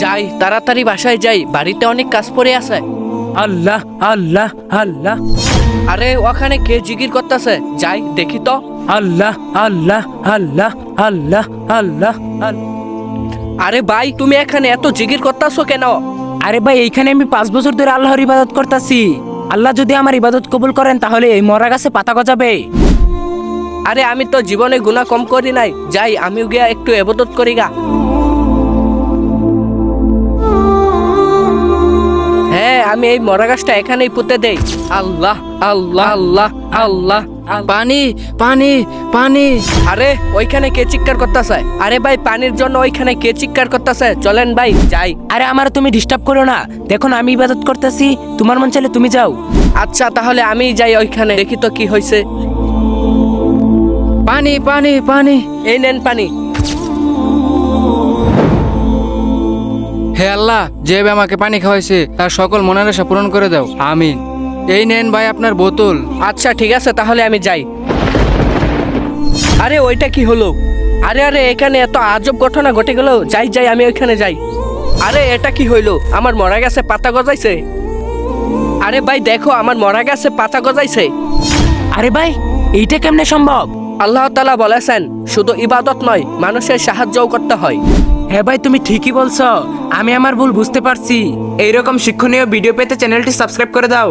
যাই তাড়াতাড়ি বাসায় যাই, বাড়িতে অনেক কাজ পড়ে আছে। আল্লাহ আল্লাহ আল্লাহ আরে ওখানে কে জিকির করতেছে, যাই দেখি তো। আল্লাহ আল্লাহ আল্লাহ আল্লাহ আল্লাহ আল্লাহ। আরে ভাই তুমি এখানে এত জিকির করতেছো কেন? আরে ভাই, এইখানে আমি 5 বছর ধরে আল্লাহর ইবাদত করতেছি। আল্লাহ যদি আমার ইবাদত কবুল করেন তাহলে এই মরা গাছে পাতা গজাবে। আরে আমি তো জীবনে গুনাহ কম করি নাই, যাই আমিও গিয়া একটু ইবাদত করি গা। হ্যাঁ, আমি এই মরা গাছটা এখানেই পুঁতে দেই। আল্লাহ আল্লাহ আল্লাহ আল্লাহ। পানি পানি পানি। আরে ওইখানে কে চিৎকার করতেছে? আরে ভাই পানির জন্য ওইখানে কে চিৎকার করতেছে? চলেন ভাই যাই। আরে আমার তুমি ডিস্টার্ব করো না, দেখো না আমি ইবাদত করতেছি, তোমার মন চাইলে তুমি যাও। আচ্ছা তাহলে আমি যাই ওইখানে, দেখি তো কি হয়েছে। পানি পানি পানি। এই নেন পানি। হে আল্লাহ, যে ভাই আমাকে পানি খাওয়াইছে তার সকল মনের আশা পূরণ করে দাও, আমিন। এই নেন ভাই আপনার বোতল। আচ্ছা ঠিক আছে তাহলে আমি যাই। আরে ওইটা কি হলো? আরে আরে এখানে এত আজব ঘটনা ঘটে গেল, যাই যাই আমি ওইখানে যাই। আরে এটা কি হইলো? আমার মরা গাছে পাতা গজাইছে। আরে ভাই দেখো আমার মরা গাছে পাতা গজাইছে। আরে ভাই, এইটা কেমনে সম্ভব? আল্লাহ তাআলা বলেছেন শুধু ইবাদত নয়, মানুষের সাহায্যও করতে হয়। হ্যাঁ ভাই, তুমি ঠিকই বলছো, আমি আমার ভুল বুঝতে পারছি। এইরকম শিক্ষণীয় ভিডিও পেতে চ্যানেলটি সাবস্ক্রাইব করে দাও।